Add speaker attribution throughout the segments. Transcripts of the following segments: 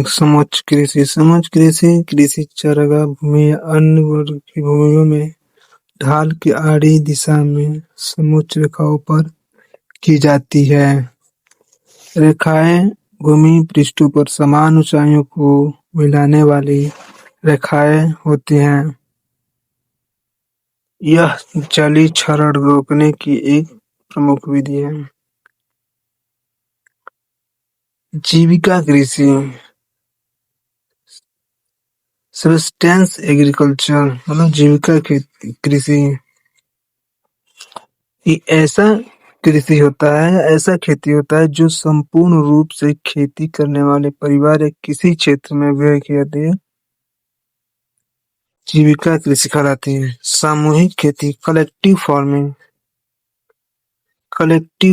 Speaker 1: समोच्च कृषि कृषि चारागाह भूमि या अन्य वर्ग की भूमियों में ढाल की आड़ी दिशा में समोच्च रेखाओं पर की जाती है। रेखाएं भूमि पृष्ठों पर समान ऊंचाइयों को मिलाने वाली रेखाएं होती हैं। यह जलीय क्षरण रोकने की एक प्रमुख विधि है। जीविका कृषि सब्सिस्टेंस एग्रीकल्चर मतलब जीविका कृषि ऐसा कृषि होता है, ऐसा खेती होता है जो संपूर्ण रूप से खेती करने वाले परिवार या किसी क्षेत्र में व्यय की जाती है, जीविका कृषि कहलाती है। सामूहिक खेती कलेक्टिव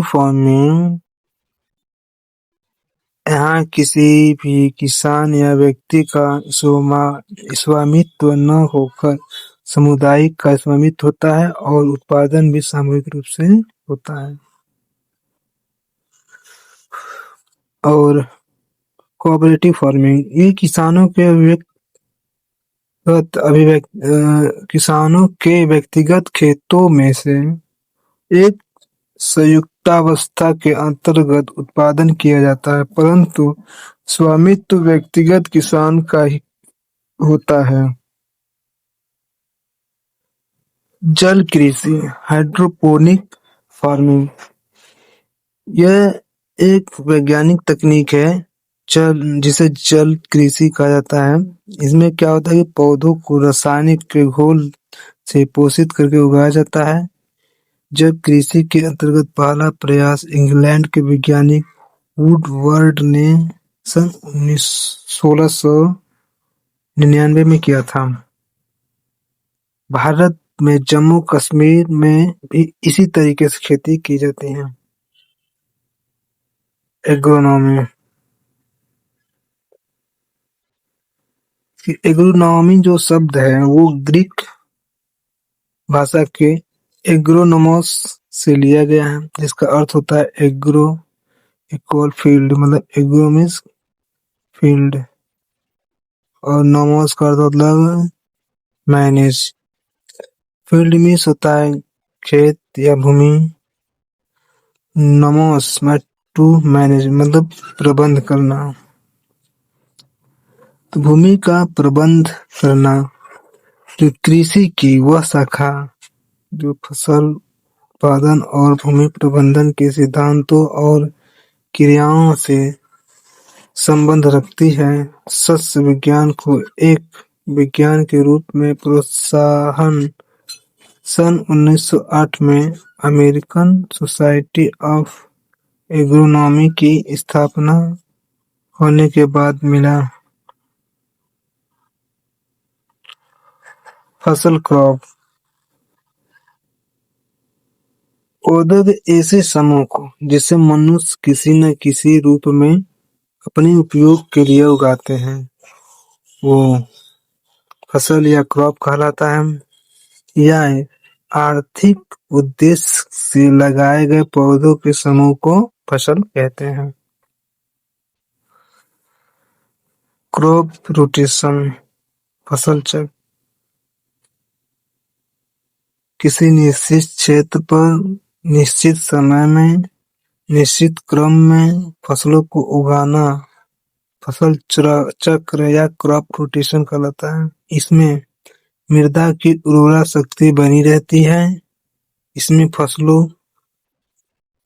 Speaker 1: फार्मिंग यहाँ किसी भी किसान या व्यक्ति का स्वामित्व न होकर सामुदायिक का स्वामित्व होता है और उत्पादन भी सामूहिक रूप से होता है। और कोऑपरेटिव फार्मिंग ये किसानों के व्यक्तिगत खेतों में से एक संयुक्तावस्था के अंतर्गत उत्पादन किया जाता है, परंतु स्वामित्व व्यक्तिगत किसान का ही होता है। जल कृषि हाइड्रोपोनिक फार्मिंग यह एक वैज्ञानिक तकनीक है जिसे जल कृषि कहा जाता है। इसमें क्या होता है कि पौधों को रासायनिक के घोल से पोषित करके उगाया जाता है। जल कृषि के अंतर्गत पहला प्रयास इंग्लैंड के वैज्ञानिक वुडवर्ड ने सन 1699 में किया था। भारत में जम्मू कश्मीर में भी इसी तरीके से खेती की जाती है। एग्रोनॉमी जो शब्द है वो ग्रीक भाषा के एग्रोनोमोस से लिया गया है, जिसका अर्थ होता है एग्रो इक्वल फील्ड, मतलब एग्रो मीन्स फील्ड और नोमोस का अर्थ मतलब मैनेज। फील्ड मीन्स होता है खेत या भूमि, नोमोस टू मैनेज मतलब प्रबंध करना। तो भूमि का प्रबंध करना तो कृषि की वह शाखा जो फसल उत्पादन और भूमि प्रबंधन के सिद्धांतों और क्रियाओं से संबंध रखती है। सस्य विज्ञान को एक विज्ञान के रूप में प्रोत्साहन सन 1908 में अमेरिकन सोसाइटी ऑफ एग्रोनॉमी की स्थापना होने के बाद मिला। फसल क्रॉप औद्योगिक ऐसे समूह को जिसे मनुष्य किसी न किसी रूप में अपने उपयोग के लिए उगाते हैं वो फसल या क्रॉप कहलाता है। यह आर्थिक उद्देश्य से लगाए गए पौधों के समूह को फसल कहते हैं। क्रॉप रोटेशन फसल चक्र किसी निश्चित क्षेत्र पर निश्चित समय में निश्चित क्रम में फसलों को उगाना फसल चक्र या क्रॉप रोटेशन कहलाता है। इसमें मृदा की उर्वरा शक्ति बनी रहती है। इसमें फसलों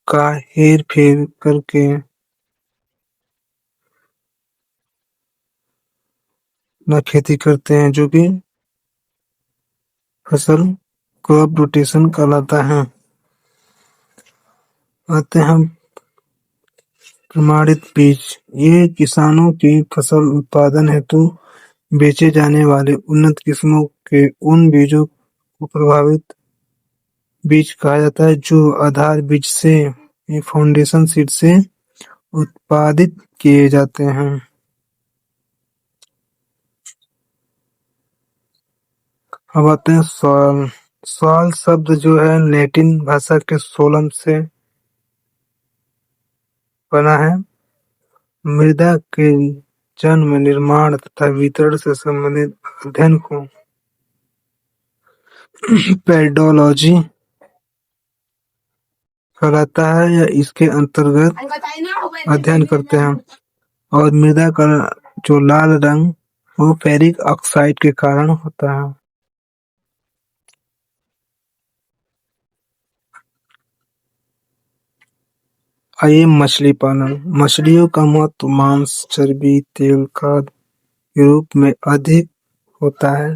Speaker 1: का हेर फेर करके न खेती करते हैं, जो कि फसल क्रॉप रोटेशन कहलाता है। आते हैं प्रमाणित बीज, ये किसानों की फसल उत्पादन हेतु बेचे जाने वाले उन्नत किस्मों के उन बीजों को प्रभावित बीज कहा जाता है जो आधार बीज से फाउंडेशन सीड से उत्पादित किए जाते हैं। अब आते हैं सॉइल। सॉइल शब्द जो है लैटिन भाषा के सोलम से बना है। मृदा के जन्म, निर्माण तथा वितरण से संबंधित अध्ययन को पेडोलॉजी कहलाता है या इसके अंतर्गत अध्ययन करते हैं। और मृदा का जो लाल रंग वो फेरिक ऑक्साइड के कारण होता है। आइए मछली पालन। मछलियों का महत्व मांस, चर्बी, तेल, खाद्य के रूप में अधिक होता है।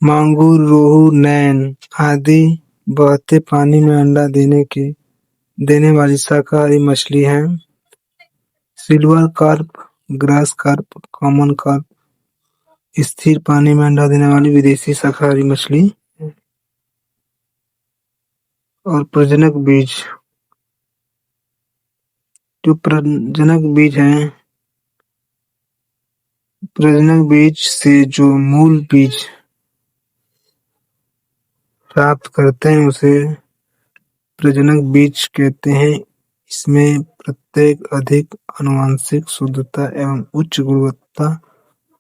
Speaker 1: मांगुर, रोहू, नैन आदि बहते पानी में अंडा देने वाली शाकाहारी मछली हैं। Silver carp, grass carp, common carp स्थिर पानी में अंडा देने वाली विदेशी शाकाहारी मछली। और प्रजनक बीज, जो प्रजनक बीज हैं, प्रजनक बीज से जो मूल बीज प्राप्त करते हैं उसे प्रजनक बीज कहते हैं। इसमें प्रत्येक अधिक आनुवंशिक शुद्धता एवं उच्च गुणवत्ता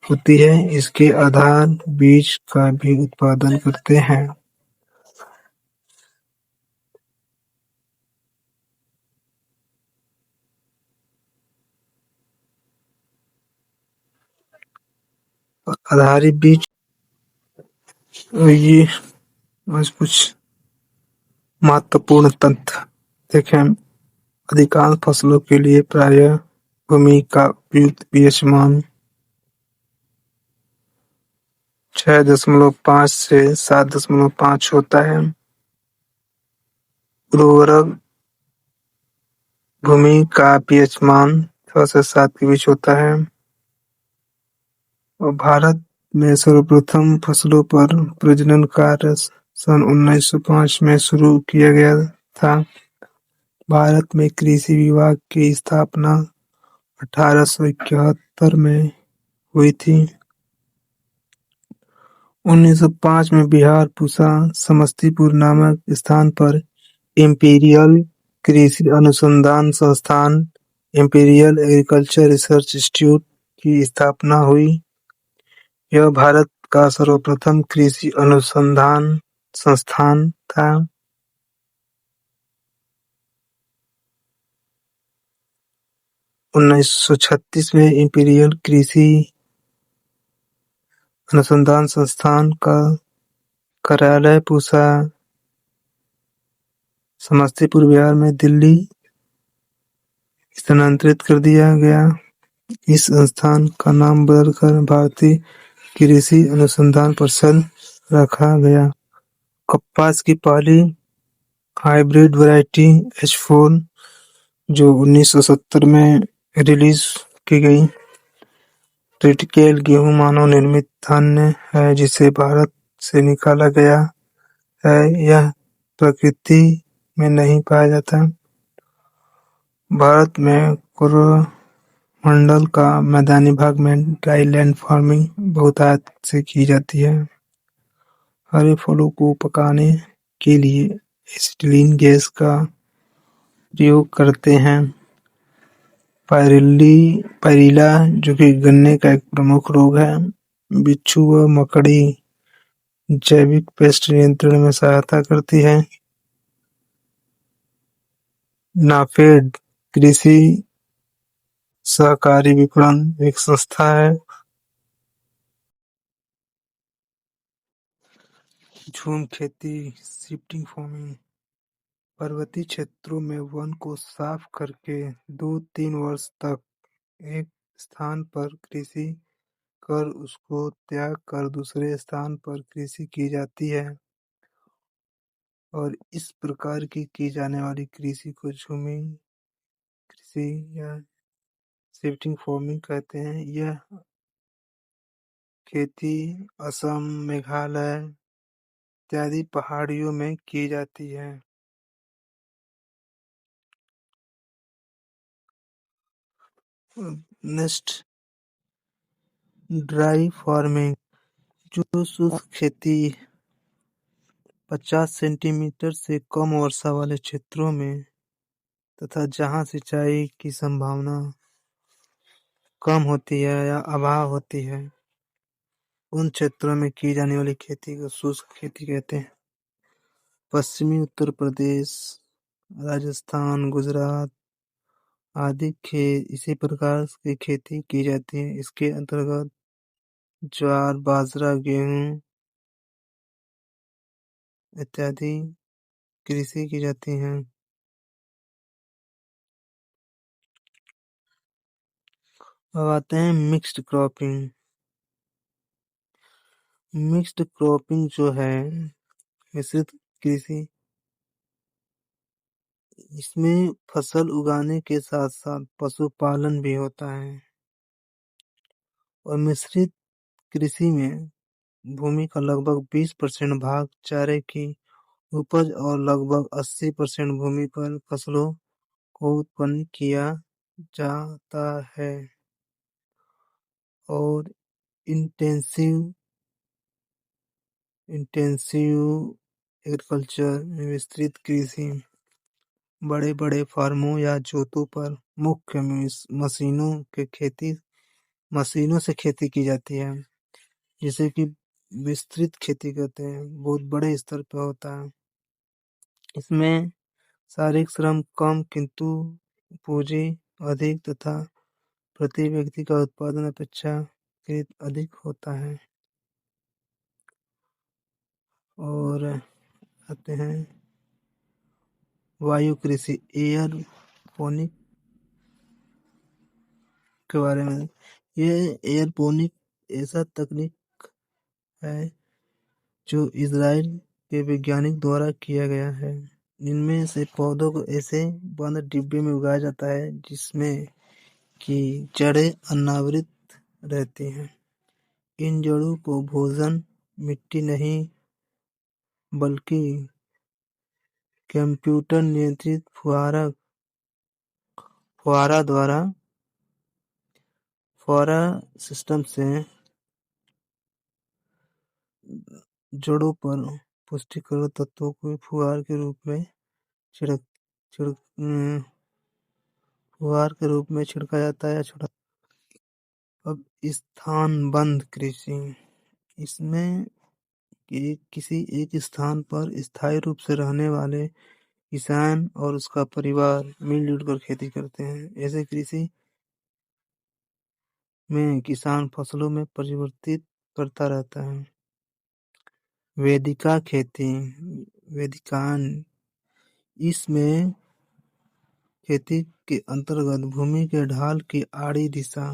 Speaker 1: होती है। इसके आधार बीज का भी उत्पादन करते हैं। आधारी बीज ये बस कुछ महत्वपूर्ण तथ्य देखें। अधिकांश फसलों के लिए प्रायः भूमि का उपयुक्त पीएच मान 6.5 से 7.5 होता है। उर्वरक भूमि का पीएच मान 6 से 7 के बीच होता है। और भारत में सर्वप्रथम फसलों पर प्रजनन कार्य सन 1905 में शुरू किया गया था। भारत में कृषि विभाग की स्थापना 1871 में हुई थी। 1905 में बिहार पूसा समस्तीपुर नामक स्थान पर इंपीरियल कृषि अनुसंधान संस्थान इंपीरियल एग्रीकल्चर रिसर्च इंस्टीट्यूट की स्थापना हुई। यह भारत का सर्वप्रथम कृषि अनुसंधान संस्थान था। 1936 में इंपीरियल कृषि अनुसंधान संस्थान का कार्यालय पूसा समस्तीपुर बिहार में दिल्ली स्थानांतरित कर दिया गया। इस संस्थान का नाम बदलकर भारतीय कृषि अनुसंधान परिषद रखा गया। कपास की पहली हाइब्रिड वैरायटी H4 जो 1970 में रिलीज की गई। ट्रिटिकेल गेहूं मानव निर्मित धान्य है जिसे भारत से निकाला गया है। यह प्रकृति में नहीं पाया जाता। भारत में कोरोमंडल का मैदानी भाग में ड्राई लैंड फार्मिंग बहुतायत से की जाती है। हरे फलों को पकाने के लिए एसिटिलीन गैस का प्रयोग करते हैं। पायरिल्ला जो कि गन्ने का एक प्रमुख रोग है। बिच्छू व मकड़ी जैविक पेस्ट नियंत्रण में सहायता करती है। नाफेड कृषि सहकारी विपणन एक संस्था है। झूम खेती शिफ्टिंग फार्मिंग पर्वतीय क्षेत्रों में वन को साफ करके 2-3 वर्ष तक एक स्थान पर कृषि कर उसको त्याग कर दूसरे स्थान पर कृषि की जाती है। और इस प्रकार की जाने वाली कृषि को झूमी कृषि या शिफ्टिंग फार्मिंग कहते हैं। यह खेती असम, मेघालय इत्यादि पहाड़ियों में की जाती है। नेक्स्ट ड्राई फार्मिंग जो शुष्क खेती 50 सेंटीमीटर से कम वर्षा वाले क्षेत्रों में तथा जहां सिंचाई की संभावना कम होती है या अभाव होती है, उन क्षेत्रों में की जाने वाली खेती को शुष्क खेती कहते हैं। पश्चिमी उत्तर प्रदेश, राजस्थान, गुजरात आदि इसी प्रकार की खेती की जाती है। इसके अंतर्गत ज्वार, बाजरा, गेहूं इत्यादि कृषि की जाती है। अब आते हैं मिक्स्ड क्रॉपिंग। मिक्स्ड क्रॉपिंग जो है मिश्रित कृषि, इसमें फसल उगाने के साथ साथ पशुपालन भी होता है। और मिश्रित कृषि में भूमि का लगभग 20% भाग चारे की उपज और लगभग 80% भूमि पर फसलों को उत्पन्न किया जाता है। और इंटेंसिव इंटेंसिव एग्रीकल्चर में विस्तृत कृषि बड़े बड़े फार्मों या जोतों पर मुख्य मशीनों से खेती की जाती है, जिसे कि विस्तृत खेती कहते हैं। बहुत बड़े स्तर पर होता है। इसमें शारीरिक श्रम कम किंतु पूंजी अधिक तथा प्रति व्यक्ति का उत्पादन अपेक्षाकृत अधिक होता है। और आते हैं वायु कृषि, एयर पोनिक के बारे में। ये एयरपोनिक ऐसा तकनीक है जो इजराइल के वैज्ञानिक द्वारा किया गया है। इनमें से पौधों को ऐसे बंद डिब्बे में उगाया जाता है जिसमें की जड़ें अनावृत रहती हैं। इन जड़ों को भोजन मिट्टी नहीं बल्कि कंप्यूटर नियंत्रित फुहारा द्वारा फुहारा सिस्टम से जड़ों पर पुष्टिकर तत्वों को फुहार के रूप में छिड़क छिड़क फुहार के रूप में छिड़का जाता है या छोड़ा। अब स्थानबंद कृषि, इसमें किसी एक स्थान पर स्थायी रूप से रहने वाले किसान और उसका परिवार मिलजुल कर खेती करते हैं। ऐसे कृषि में किसान फसलों में परिवर्तित करता रहता है। वेदिका खेती, वेदिकान, इसमें खेती के अंतर्गत भूमि के ढाल की आड़ी दिशा,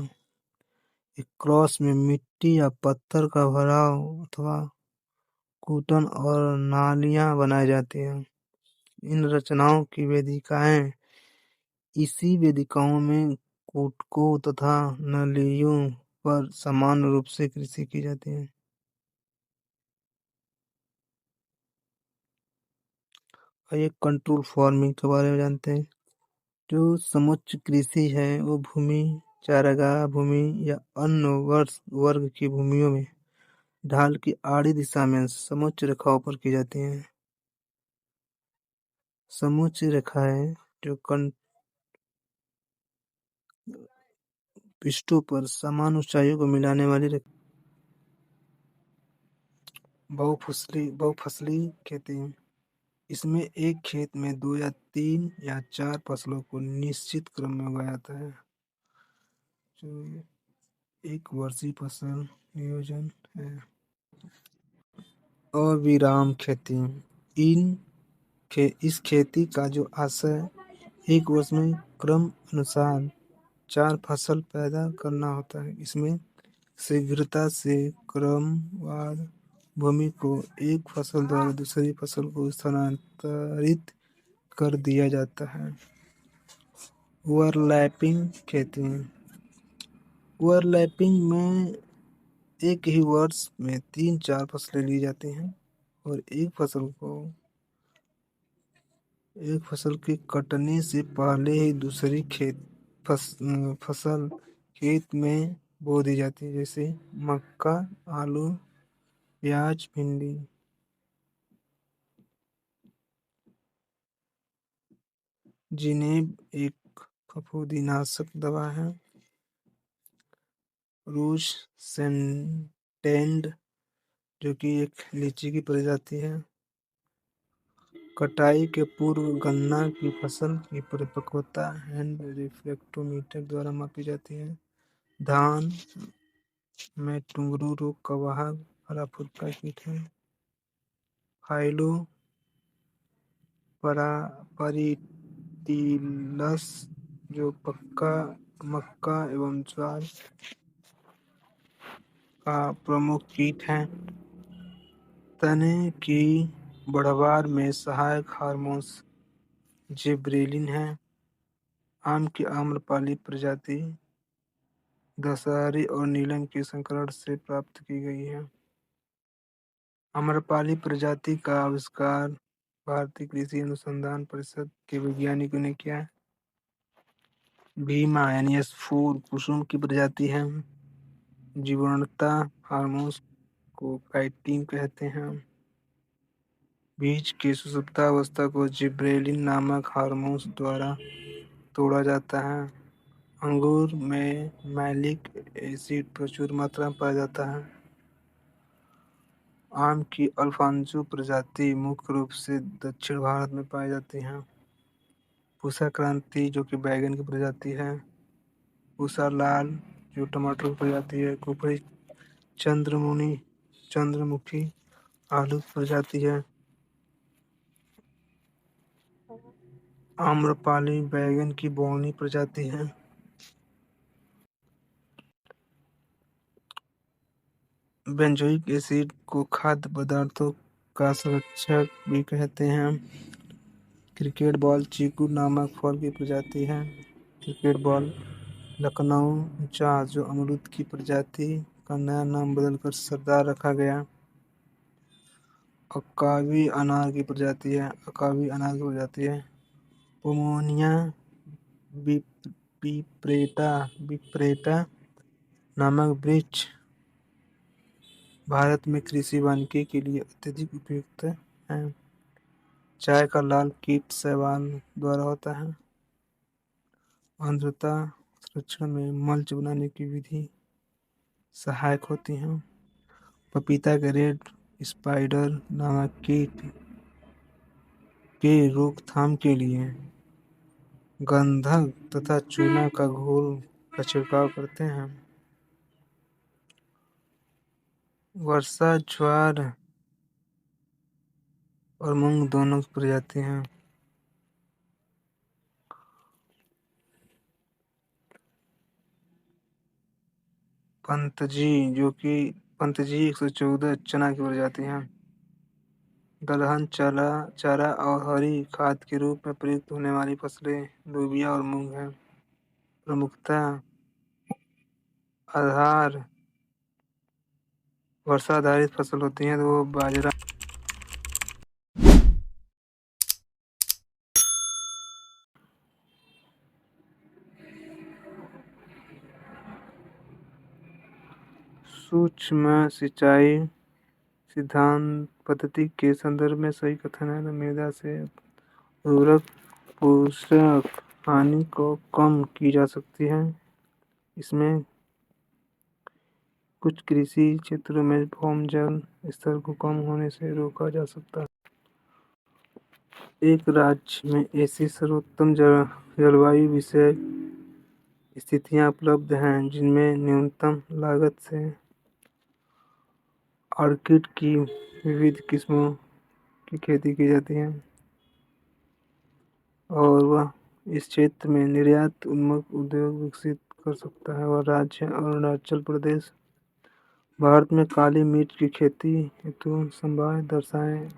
Speaker 1: एक क्रॉस में मिट्टी या पत्थर का भराव अथवा कूटन और नालियां बनाई जाती हैं। इन रचनाओं की वेदिकाएं, इसी वेदिकाओं में कूटकों तथा नालियों पर समान रूप से कृषि की जाती है। आइए कंट्रोल फार्मिंग के बारे में जानते हैं। जो समुच्च कृषि है वो भूमि, चारागाह भूमि या अन्य वर्ग की भूमियों में ढाल की आड़ी दिशा में समुच्च रेखाओं पर की जाती है। समुच्च रेखाएं जो पृष्ठों पर समान ऊंचाइयों को मिलाने वाली बहुफसली खेती है। इसमें एक खेत में 2 या 3 या 4 फसलों को निश्चित क्रम में उगाया जाता है। जो एक वर्षीय फसल नियोजन है। अविराम खेती, इस खेती का जो आशय एक वर्ष में क्रम अनुसार 4 फसल पैदा करना होता है। इसमें शीघ्रता से क्रमवार भूमि को एक फसल द्वारा दूसरी फसल को स्थानांतरित कर दिया जाता है। ओवरलैपिंग खेती, ओवरलैपिंग में एक ही वर्ष में 3-4 फसलें ली जाती हैं और एक फसल के कटने से पहले ही दूसरी फसल खेत में बो दी जाती है, जैसे मक्का, आलू, प्याज, भिंडी। जिनेब एक फफूंदीनाशक दवा है। रूज सेंटेंड जो कि एक लीची की प्रजाति है। कटाई के पूर्व गन्ना की फसल की परिपक्वता हैंड रिफ्लेक्टोमीटर द्वारा मापी जाती है। धान में टुंगरू रोग का वाहक हरा फुदका कीट है। फाइलो परिटिलस जो मक्का एवं ज्वार का प्रमुख कीट है। तने की बढ़वार में सहायक हार्मोन जिबरेलिन है। आम की आम्रपाली प्रजाति दशहरी और नीलम के संकरण से प्राप्त की गई है। आम्रपाली प्रजाति का आविष्कार भारतीय कृषि अनुसंधान परिषद के वैज्ञानिकों ने किया है। भीमा यानी S4 कुसुम की प्रजाति है। जीवनता हार्मोन्स को काइटिन कहते हैं। बीज की सुषुप्तावस्था को जिब्रेलिन नामक हार्मोन्स द्वारा तोड़ा जाता है। अंगूर में मैलिक एसिड प्रचुर मात्रा में पाया जाता है। आम की अल्फांसो प्रजाति मुख्य रूप से दक्षिण भारत में पाई जाती है। पूसा क्रांति जो कि बैगन की प्रजाति है। पूसा लाल जो टमाटर की प्रजाति है। कुपरी चंद्रमुखी आलू की प्रजाति है। आम्रपाली बैगन की बौनी प्रजाति है। बेंजोइक एसिड को खाद्य पदार्थों का संरक्षक भी कहते हैं। क्रिकेट बॉल चीकू नामक फल की प्रजाति है। क्रिकेट बॉल लखनऊ जहाज जो अमरूद की प्रजाति का नया नाम बदलकर सरदार रखा गया। अकावी अनार की प्रजाति है। पोमोनिया बिप्रेटा नामक वृक्ष भारत में कृषि वानिकी के लिए अत्यधिक उपयुक्त है। चाय का लाल कीट शैवाल द्वारा होता है। आर्द्रता संरक्षण में मल्च बनाने की विधि सहायक होती है। पपीता के रेड स्पाइडर नामक कीट के रोकथाम के लिए गंधक तथा चूना का घोल का छिड़काव करते हैं। वर्षा ज्वार और मूंग दोनों की प्रजाति हैं। पंतजी 114 चना की प्रजाति है। दलहन चारा और हरी खाद के रूप में प्रयुक्त होने वाली फसलें लोबिया और मूंग हैं। प्रमुखतः वर्षा आधारित फसल होती है तो वो बाजरा। सूक्ष्म सिंचाई सिद्धांत पद्धति के संदर्भ में सही कथन है। मृदा से उर्वरक पोषक हानि को कम की जा सकती है। इसमें कुछ कृषि क्षेत्रों में भूजल स्तर को कम होने से रोका जा सकता है। एक राज्य में ऐसी सर्वोत्तम जलवायु विषय स्थितियां उपलब्ध हैं जिनमें न्यूनतम लागत से ऑर्किड की विविध किस्मों की खेती की जाती है और वह इस क्षेत्र में निर्यात उन्मुख उद्योग विकसित कर सकता है। और राज्य अरुणाचल प्रदेश भारत में काली मिर्च की खेती हेतु संभाव्य दशाएं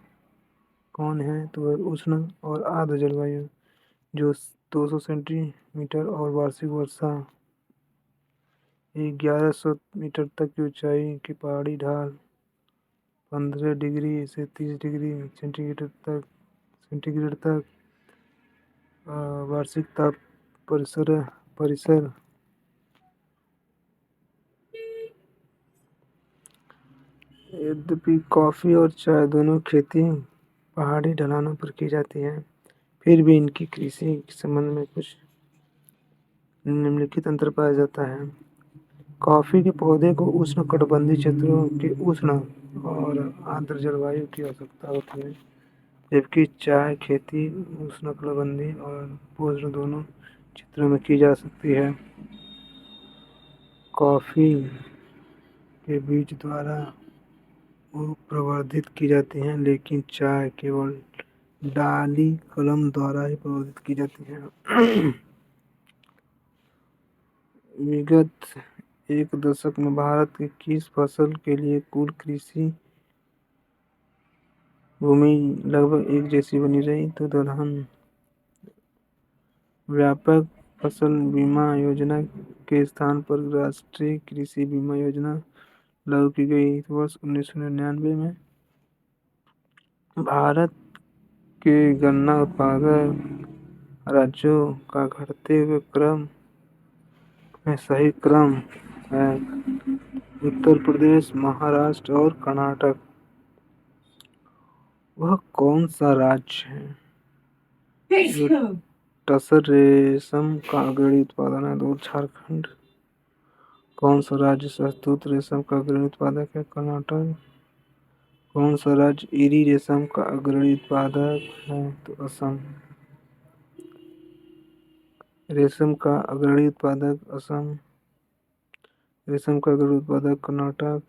Speaker 1: कौन है तो वह उष्ण और आर्द्र जलवायु जो 200 सेंटीमीटर और वार्षिक वर्षा 1100 मीटर तक की ऊंचाई की पहाड़ी ढाल 15 डिग्री से 30 डिग्री सेंटीग्रेड तक वार्षिक ताप परिसर यद्यपि कॉफी और चाय दोनों खेती पहाड़ी ढलानों पर की जाती है, फिर भी इनकी कृषि के संबंध में कुछ निम्नलिखित अंतर पाया जाता है। کافی کے پودے کو اشن کٹبندھی چھیتروں کے اشن اور آرد جلوایو کی آوشکتا ہوتی ہے، جبکہ چائے کھیتی اشن کٹبندھی اور پوشن دونوں چھیتروں میں کی جا سکتی ہے۔ کافی کے بیج دوارا پروردھت کی جاتی ہیں، لیکن چائے کیول ڈالی کلم دوارا ہی پروردھت کی جاتی ہے۔ وگت ایک دشک میں بھارت کی کس فصل کے لیے کل کرشی بھومی لگ بھگ ایک جیسی بنی رہی؟ تو دلہن ویاپک فصل بیمہ یوجنا کے استھان پر راشٹریہ کرشی بیمہ یوجنا لاگو کی گئی۔ वर्ष 1999 میں بھارت کے گنا اتپادک راجیوں کا گھٹتے ہوئے کرم میں صحیح کرم ہے اتر پردیش، مہاراشٹر اور کرناٹک۔ وہ کون سا راجیہ ہے جو ٹسر ریشم کا اگرنی اتپادک ہے؟ تو جھارکھنڈ۔ کون سا راجیہ شہتوت ریشم کا اگرنی اتپادک ہے؟ کرناٹک۔ کون سا راجیہ ایری ریشم کا اگرنی اتپادک ہے؟ تو असम۔ ریشم کا اگرنی اتپادک असम، ریشم کا اگرنی اتپادک کرناٹک۔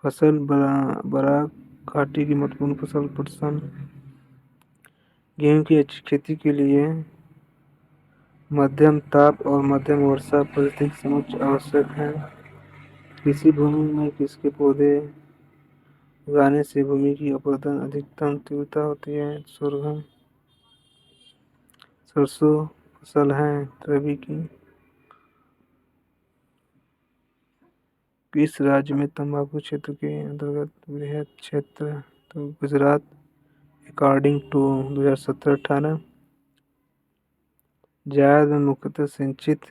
Speaker 1: فصل براک گھاٹی کی مہتوپورن فصل پٹسن۔ گیہوں کی اچھی کھیتی کے لیے مدھیم تاپ اور مدھیم ورشا پرستھتک سموچ آوشک ہے۔ کرشی بھومی میں کس کے پودے اگانے سے بھومی کی اپردن ادھکتم تیورتا ہوتی ہے؟ سورگم۔ سرسوں فصل ہے ربی کی۔ کس راجیہ میں تمباکو چھیتر کے انترگت برہت چھیتر؟ تو گجرات۔ اکارڈنگ ٹو 2017-18 جائید میں مکھیتہ سنچت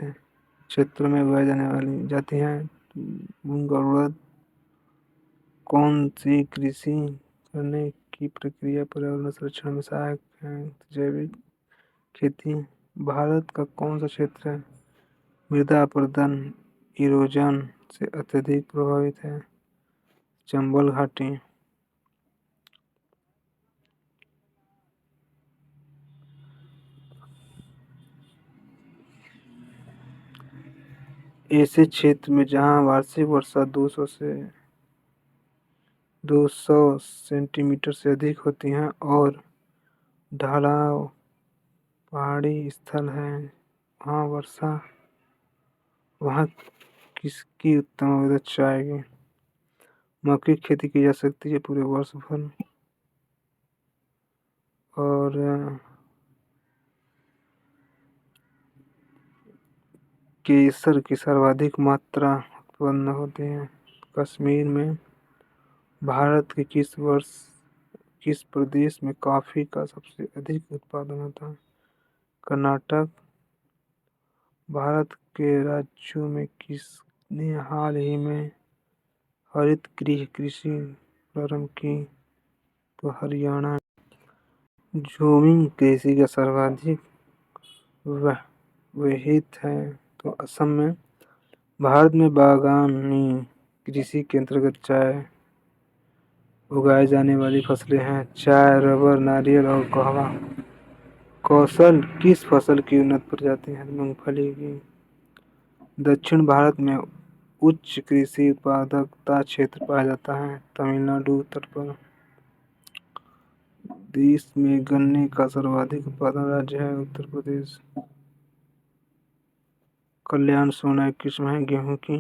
Speaker 1: چھیتروں میں اگائی جانے والی جاتی ہیں مونگ اور اڑد۔ کون سی کرشی کرنے کی پرکریا پریاورن سرکشن میں سہایک ہے؟ جیوک کھیتی۔ بھارت کا کون سا چھیتر مردا اپردن ایروجن سے اتیہدک پربھاوت ہے؟ چمبل گھاٹی۔ ایسے چھیتر میں جہاں وارشک ورشا 200 سینٹی میٹر سے ادھک ہوتی ہے اور ڈھلاؤ پہاڑی استھل ہے، وہاں کس کی اتم آمدنی اچھا آئے گی؟ مکئی کی کھیتی کی جا سکتی ہے پورے برس بھر۔ اور کیسر کی سروادھک ماترا اتپن ہوتی ہے کشمیر میں۔ بھارت کے کس پردیش میں کافی کا سب سے ادھک اتپادن ہوتا ہے؟ کرناٹک۔ بھارت کے راجیوں میں کس نے حال ہی میں ہرت گرہ کرشی پرارمبھ کی؟ تو ہریانہ۔ جھومنگ کرشی کا سروادھک وہیت ہے تو असम میں۔ بھارت میں باغبانی کرشی کے انترگت چائے اگائی جانے والی فصلیں ہیں چائے، ربر، ناریل اور قہوہ۔ کوسل کس فصل کی انت پرجاتی ہے؟ مونگ پھلی کی۔ دکشن بھارت میں اچ کرشی اتپادکتا چھیتر پایا جاتا ہے تمل ناڈو تٹ پر۔ دیش میں گنے کا سروادھک اتپادن راجیہ ہے اتر پردیش۔ کلیان سونا ایک قسم ہے گیہوں کی۔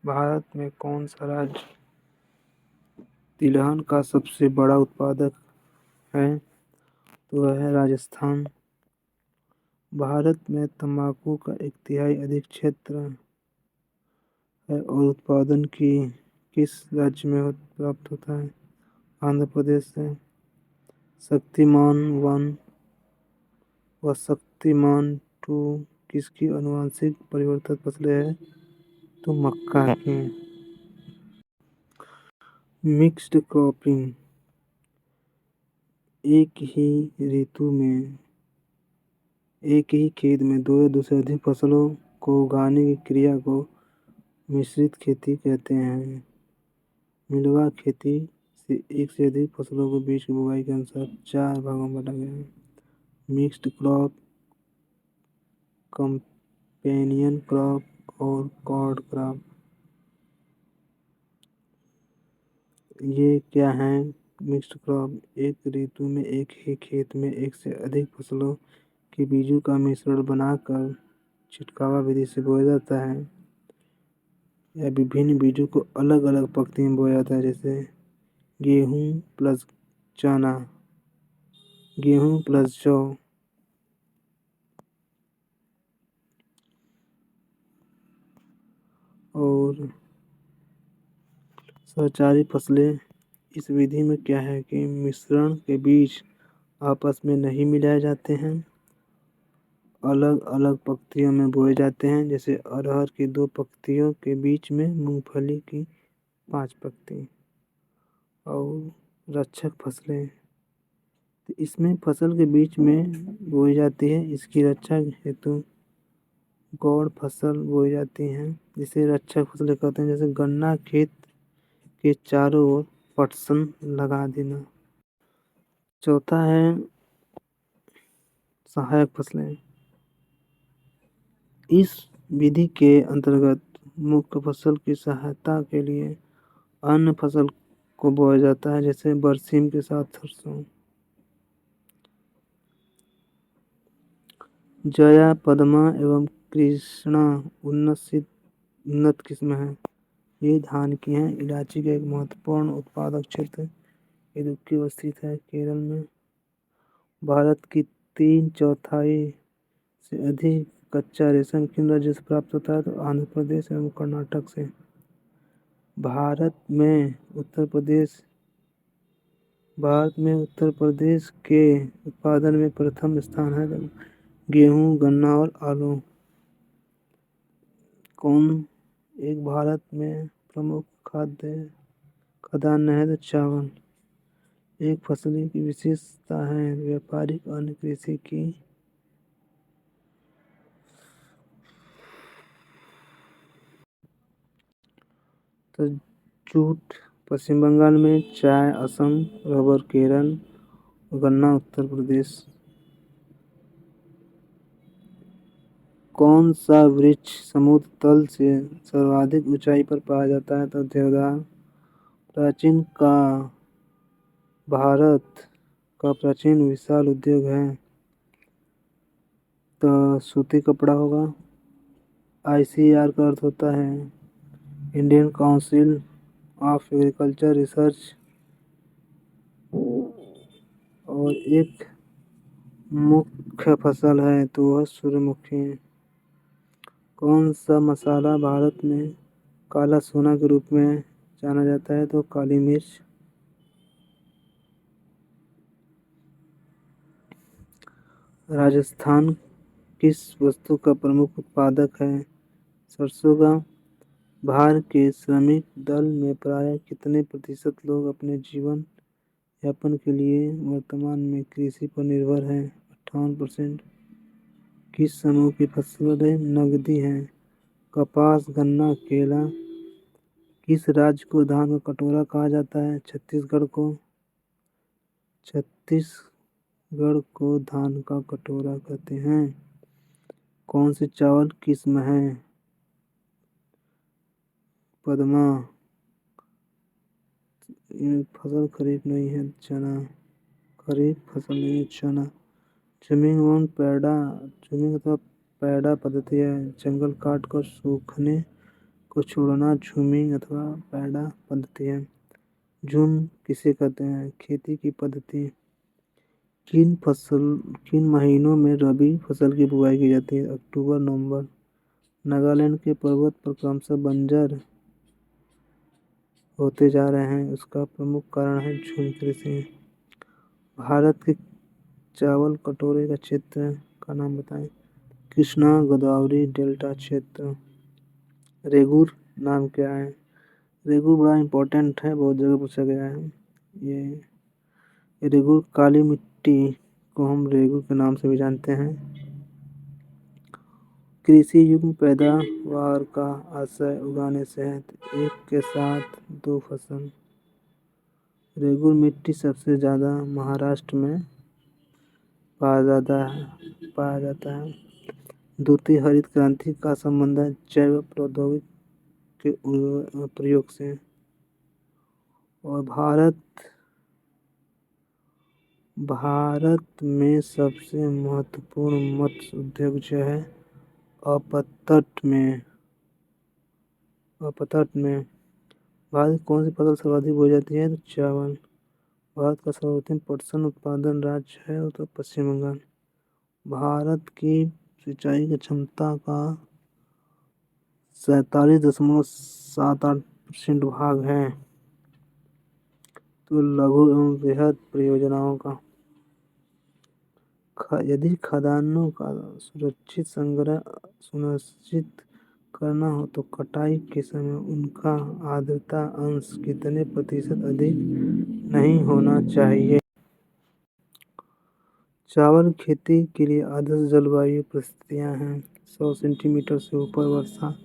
Speaker 1: بھارت میں کون سا راجیہ تلہن کا سب سے بڑا اتپادک ہے؟ تو وہ ہے راجستھان۔ بھارت میں تمباکو کا ایک تہائی ادھک چھیتر ہے اور اتپادن کس راجیہ میں پراپت ہوتا ہے؟ آندھرا پردیش سے۔ شکتیمان 1 و شکتیمان 2 کس کی آنوانشک پریورتت فصلیں ہیں؟ تو مکا کی۔ مکسڈ کراپنگ ایک ہی کھیت میں دو یا دو سے ادھک فصلوں کو اگانے کی کریا کو मिश्रित खेती कहते हैं। मिलवा खेती से एक से अधिक फसलों को बीज की बुवाई के अनुसार 4 भागों में बांटा गया है। मिक्स्ड क्रॉप, कंपेनियन क्रॉप और कॉर्ड क्रॉप। ये क्या है? मिक्स्ड क्रॉप एक ऋतु में एक ही खेत में एक से अधिक फसलों के बीजों का मिश्रण बनाकर छिटकावा विधि से बोया जाता है या विभिन्न बीजों को अलग अलग पंक्ति में बोया जाता है, जैसे गेहूँ प्लस चना, गेहूँ प्लस जौ। और सहचारी फसलें, इस विधि में क्या है कि मिश्रण के बीज आपस में नहीं मिलाए जाते हैं, अलग अलग पंक्तियों में बोए जाते हैं, जैसे अरहर की 2 पंक्तियों के बीच में मूंगफली की 5 पंक्ति। और रक्षक फसलें, तो इसमें फसल के बीच में बोई जाती है, इसकी रक्षा हेतु गौड़ फसल बोई जाती हैं, जिसे रक्षक फसलें कहते हैं, जैसे गन्ना खेत के चारों ओर पटसन लगा देना। चौथा है सहायक फसलें। इस विधि के अंतर्गत मुख्य फसल की सहायता के लिए अन्य फसल को बोया जाता है, जैसे बरसीम के साथ सरसों। जया, पद्मा एवं कृष्णा उन्नत किस्म है। ये धान की हैं। इलायची का एक महत्वपूर्ण उत्पादक क्षेत्र इडुक्की अवस्थित है, केरल में। भारत की 3/4 से अधिक कच्चा रेशम किन राज्यों से प्राप्त होता है? तो आंध्र प्रदेश एवं कर्नाटक से। भारत में उत्तर प्रदेश के उत्पादन में प्रथम स्थान है। गेहूँ, गन्ना और आलू। कौन एक भारत में प्रमुख खाद्यान्न है? तो चावल। एक फसली की विशेषता है व्यापारिक अन्य कृषि की। तो जूट पश्चिम बंगाल में, चाय असम, रबर केरल, गन्ना उत्तर प्रदेश। कौन सा वृक्ष समुद्र तल से सर्वाधिक ऊंचाई पर पाया जाता है? तो देवदार। भारत का प्राचीन विशाल उद्योग है तो सूती कपड़ा होगा। ICAR का अर्थ होता है Indian council of agriculture research. और एक मुख्य फसल है तो वह सूर्यमुखी है। कौन सा मसाला भारत में काला सोना के रूप में जाना जाता है? तो काली मिर्च। राजस्थान किस वस्तु का प्रमुख उत्पादक है? सरसों का। भारत के श्रमिक दल में प्रायः कितने प्रतिशत लोग अपने जीवन यापन के लिए वर्तमान में कृषि पर निर्भर हैं? 58%। किस समूह की फसलें नकदी हैं? कपास, गन्ना, केला। किस राज्य को धान का कटोरा कहा जाता है? छत्तीसगढ़ को धान का कटोरा कहते हैं। कौन सी चावल किस्म है? पद्मा। फसल खरीफ नहीं है, चना। खरीफ फसल नहीं है, चना। जमीन अथवा पैडा पद्धति है। जंगल काट कर सूखने को छोड़ना झूमिंग अथवा पैडा पद्धति है। झूम किसे कहते हैं? खेती की पद्धति। किन महीनों में रबी फसल की बुआई की जाती है? अक्टूबर, नवंबर। नागालैंड के पर्वत पर क्रमशः बंजर होते जा रहे हैं, उसका प्रमुख कारण है झूम कृषि। भारत के चावल कटोरे का क्षेत्र का नाम बताएं। कृष्णा गोदावरी डेल्टा क्षेत्र। रेगुर नाम क्या है? रेगुर बड़ा इम्पोर्टेंट है, बहुत जगह पूछा गया है। ये रेगुर काली मिट्टी को हम रेगुर के नाम से भी जानते हैं। कृषि युग में पैदावार का आशय उगाने से है एक के साथ दो फसल। रेगुर मिट्टी सबसे ज़्यादा महाराष्ट्र में पाया जाता है। द्वितीय हरित क्रांति का संबंध जैव प्रौद्योगिकी के प्रयोग से। और भारत में सबसे महत्वपूर्ण मत्स्य उद्योग जो है अपतट में भारत में कौन सी फसल सर्वाधिक बोई जाती है? तो चावल। भारत का सर्वोत्तम पटसन उत्पादन राज्य है उत्तर पश्चिम बंगाल। भारत की सिंचाई की क्षमता का 47.78% भाग है। तो लघु एवं बृहद परियोजनाओं का यदि खदानों का सुरक्षित संग्रह सुनिश्चित करना हो तो कटाई के समय उनका आर्द्रता अंश कितने प्रतिशत अधिक नहीं होना चाहिए? चावल खेती के लिए आदर्श जलवायु परिस्थितियां हैं 100 सेंटीमीटर से ऊपर वर्षा,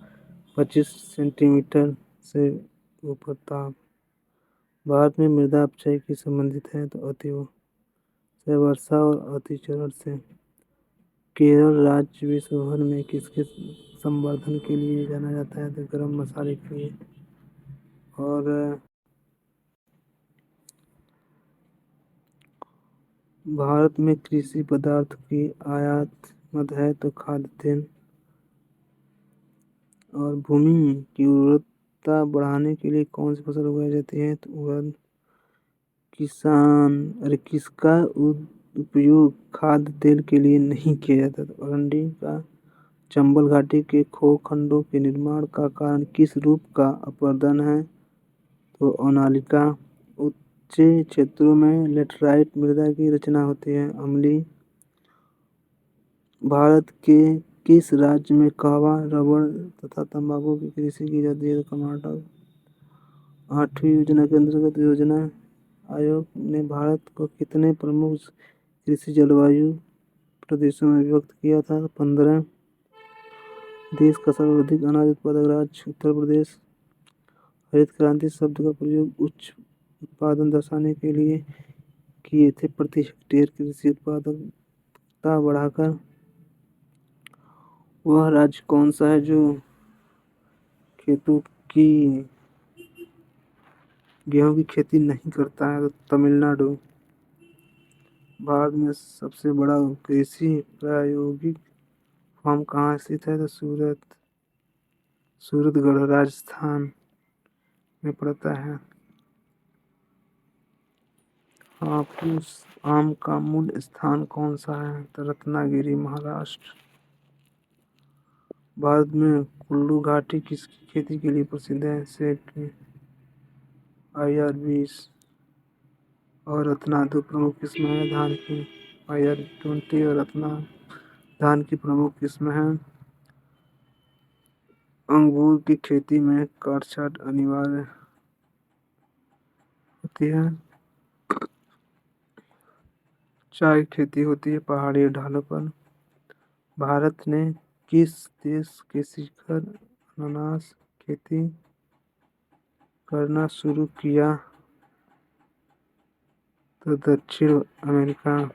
Speaker 1: 25 सेंटीमीटर से ऊपर ताप। भारत में मृदा अपक्षय की संबंधित है तो अतिवृष्टि वर्षा और अतिचरण से। केरल राज्य विश्व भर में किसके संवर्धन के लिए जाना जाता है? तो गरम मसाले के लिए। और भारत में कृषि पदार्थ की आयात मत है तो खाद्य तेल। और भूमि की उर्वरता बढ़ाने के लिए कौन सी फसल उगाई जाती है? तो उड़द। किसका उपयोग खाद्य तेल के लिए नहीं किया जाता? तो अरंडी का। चंबल घाटी के खो खंडों के निर्माण का कारण किस रूप का अपरदन है? तो अनालिका। उच्च क्षेत्रों में लेटराइट मृदा की रचना होती है अम्लीय। भारत के किस राज्य में कहवा, रबड़ तथा तंबाकू की कृषि की जाती है? तो कर्नाटक। 8वीं योजना के अंतर्गत योजना आयोग ने भारत को कितने प्रमुख कृषि जलवायु प्रदेशों में विभक्त किया था? 15। देश का सर्वाधिक अनाज उत्पादक राज्य उत्तर प्रदेश। हरित क्रांति शब्द का प्रयोग उच्च उत्पादन दर्शाने के लिए किए थे प्रति हेक्टेयर कृषि उत्पादकता बढ़ाकर। वह राज्य कौन सा है जो गेहूं की खेती नहीं करता है? तो तमिलनाडु। भारत में सबसे बड़ा कृषि प्रायोगिक फार्म कहाँ स्थित है? तो सूरतगढ़ राजस्थान में पड़ता है। हापुस आम का मूल स्थान कौन सा है? तो रत्नागिरी महाराष्ट्र। भारत में कुल्लू घाटी किसकी खेती के लिए प्रसिद्ध है? सेब की। IR-20 और रत्ना दो प्रमुख किस्में हैं धान की। IR-20 और रत्ना धान की प्रमुख किस्में हैं। अंगूर की खेती में काटछांट अनिवार्य होती है। चाय की खेती होती है पहाड़ी ढालों पर। भारत ने किस देश के शिखर अनानास खेती करना शुरू किया? तो दक्षिण अमेरिका।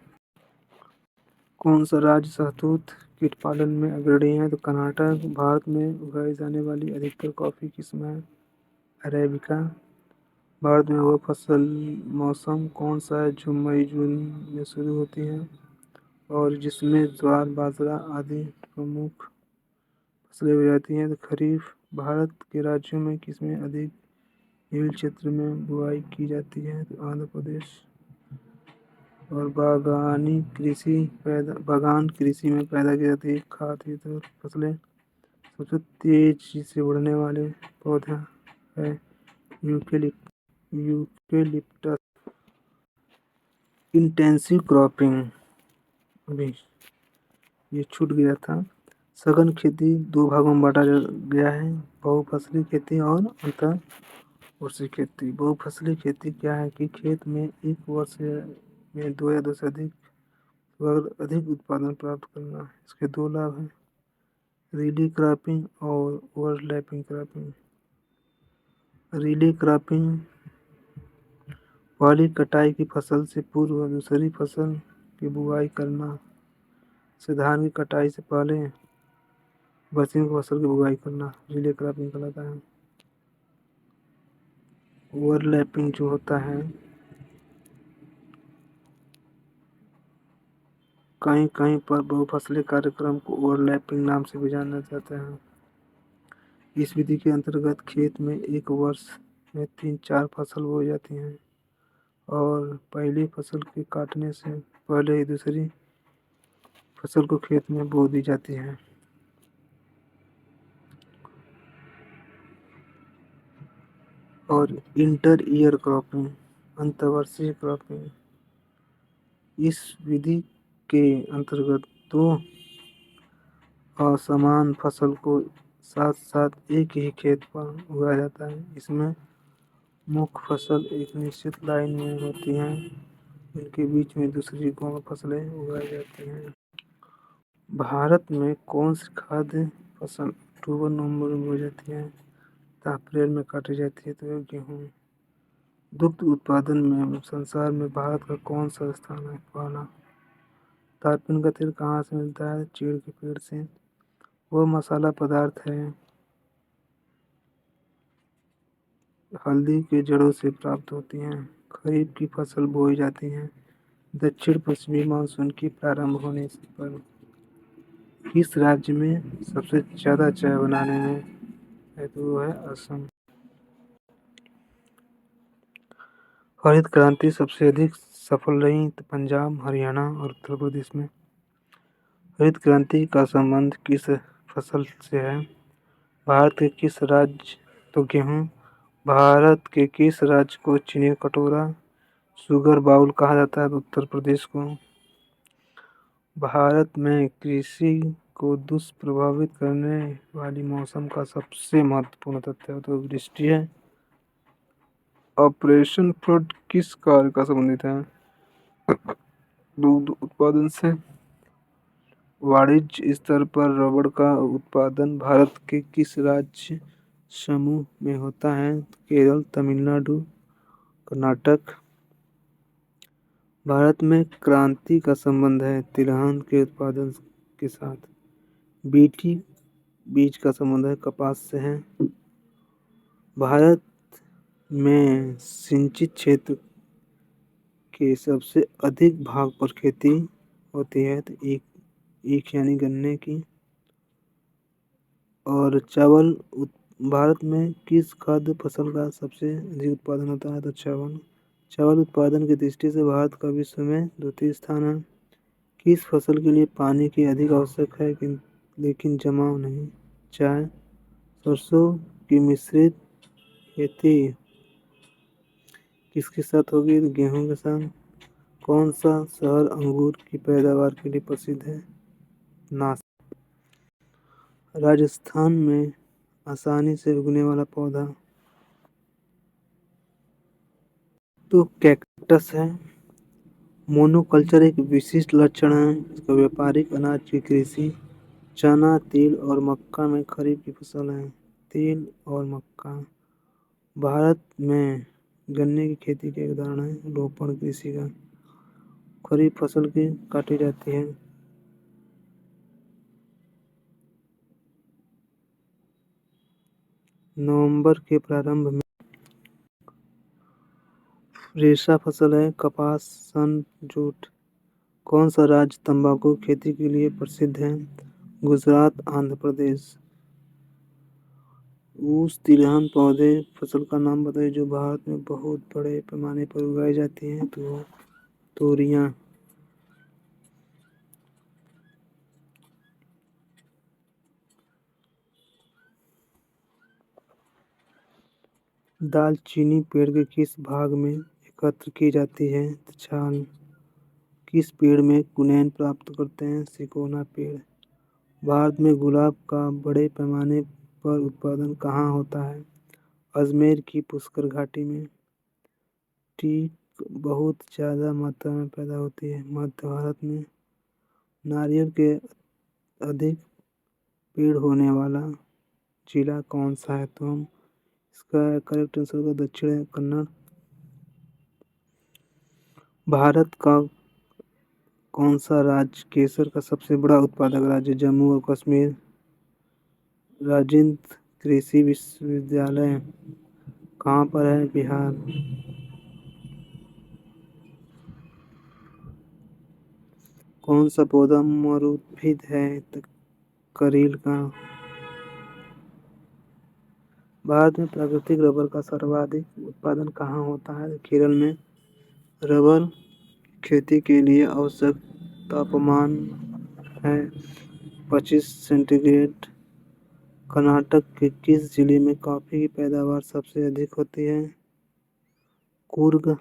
Speaker 1: कौन सा राज्य शहतूत कीट पालन में अग्रणी है? तो कर्नाटक। भारत में उगाई जाने वाली अधिकतर कॉफी किस्म है अरेबिका। भारत में वह फसल मौसम कौन सा है जो मई जून में शुरू होती है और जिसमें ज्वार बाजरा आदि प्रमुख फसलें हो जाती हैं? तो खरीफ। भारत के राज्यों में किसमें अधिक हिल क्षेत्र में बुआई की जाती है? तो आंध्र प्रदेश। और बागान कृषि में पैदा की जाती है खाद्य फसलें। सबसे तेजी से बढ़ने वाले पौधा है यूकेलिप्टस। इंटेंसिव क्रॉपिंग अभी ये छूट गया था। सघन खेती दो भागों में बांटा गया है बहुफसली खेती और अंतर्वर्षीय खेती। बहुफसली खेती क्या है कि खेत में एक वर्ष में दो या दो से अधिक उत्पादन प्राप्त करना। इसके दो लाभ हैं। रीली क्रॉपिंग और ओवरलैपिंग क्रॉपिंग। रीली क्रॉपिंग वाली कटाई की फसल से पूर्व दूसरी फसल की बुआई करना। से धान की कटाई से पहले बरसीम की फसल की बुआई करना रीले क्रॉपिंग कहलाता है। ओवरलैपिंग जो होता है, कहीं कहीं पर बहुफसली कार्यक्रम को ओवरलैपिंग नाम से भी जाना जाता है। इस विधि के अंतर्गत खेत में एक वर्ष में 3-4 फसल बोई जाती हैं और पहली फसल के काटने से पहले ही दूसरी फसल को खेत में बो दी जाती है। और इंटर ईयर क्रॉपिंग, अंतर्वर्षीय क्रॉपिंग। इस विधि के अंतर्गत दो असमान फसल को साथ साथ एक ही खेत पर उगाया जाता है। इसमें मुख्य फसल एक निश्चित लाइन में होती हैं, इनके बीच में दूसरी गौण फसलें उगाई जाती हैं। भारत में कौन सी खाद्य फसल अक्टूबर नवंबर में बोई जाती है तथा अप्रैल में काटी जाती है? तो गेहूँ। दुग्ध उत्पादन में संसार में भारत का कौन सा स्थान है? पहला। तारपीन का तेल कहाँ से मिलता है? चीड़ के पेड़ से। वह मसाला पदार्थ है हल्दी के जड़ों से प्राप्त होती हैं। खरीफ की फसल बोई जाती है दक्षिण पश्चिमी मानसून की प्रारंभ होने से पर। किस राज्य में सबसे ज़्यादा चाय बनाने में है? तो वो है असम। हरित क्रांति सबसे अधिक सफल रही तो पंजाब, हरियाणा और उत्तर प्रदेश में। हरित क्रांति का संबंध किस फसल से है? भारत के किस राज्य तो गेहूँ। भारत के किस राज्य को चीनी कटोरा शुगर बाउल कहा जाता है? तो उत्तर प्रदेश को। भारत में कृषि को दुष्प्रभावित करने वाली मौसम का सबसे महत्वपूर्ण तथ्य है तो वृष्टि है। ऑपरेशन फ्लड किस कार्य का संबंधित है? दूध उत्पादन से। वाणिज्य स्तर पर रबड़ का उत्पादन भारत के किस राज्य समूह में होता है? केरल, तमिलनाडु, कर्नाटक। भारत में क्रांति का संबंध है तिलहन के उत्पादन के साथ। बीटी बीज का संबंध है कपास से है। भारत में सिंचित क्षेत्र के सबसे अधिक भाग पर खेती होती है तो ईख यानी गन्ने की। और चावल भारत में किस खाद्य फसल का सबसे अधिक उत्पादन होता है? तो चावल। चावल उत्पादन की दृष्टि से भारत का विश्व में द्वितीय स्थान है। किस फसल के लिए पानी की अधिक आवश्यक है लेकिन जमाव नहीं? चाय। सरसों की मिश्रित खेती किसके साथ होगी? तो गेहूँ के साथ। कौन सा शहर अंगूर की पैदावार के लिए प्रसिद्ध है? नासिक। राजस्थान में आसानी से उगने वाला पौधा तो कैक्टस है। मोनोकल्चर एक विशिष्ट लक्षण है इसका व्यापारिक अनाज की कृषि। चना, तिल और मक्का में खरीफ की फसल है। तिल और मक्का। भारत में गन्ने की खेती के उदाहरण है रोपण कृषि का। खरीफ फसल की काटी जाती है नवंबर के प्रारंभ में। रेशा फसल है कपास, सन, जूट। कौन सा राज्य तंबाकू खेती के लिए प्रसिद्ध है? गुजरात, आंध्र प्रदेश। उस तिलहन पौधे फसल का नाम बताइए जो भारत में बहुत बड़े पैमाने पर उगाई जाती हैं। तो तोरियां। दालचीनी पेड़ के किस भाग में एकत्र की जाती है? छाल। किस पेड़ में कुनैन प्राप्त करते हैं? सिकोना पेड़। भारत में गुलाब का बड़े पैमाने पर उत्पादन कहाँ होता है? अजमेर की पुष्कर घाटी में। टीक बहुत ज़्यादा मात्रा में पैदा होती है मध्य भारत में। नारियल के अधिक पेड़ होने वाला जिला कौन सा है? तो हम इसका करेक्ट आंसर होगा दक्षिण कन्नड़। भारत का कौन सा राज्य केसर का सबसे बड़ा उत्पादक राज्य? जम्मू और कश्मीर। राजेंद्र कृषि विश्वविद्यालय कहाँ पर है? बिहार। कौन सा पौधा मरुद्भिद है? करील का। भारत में प्राकृतिक रबर का सर्वाधिक उत्पादन कहाँ होता है? केरल में। रबर खेती के लिए औसत तापमान है 25 सेंटीग्रेड। कर्नाटक के किस जिले में कॉफी की पैदावार सबसे अधिक होती है? कुर्ग।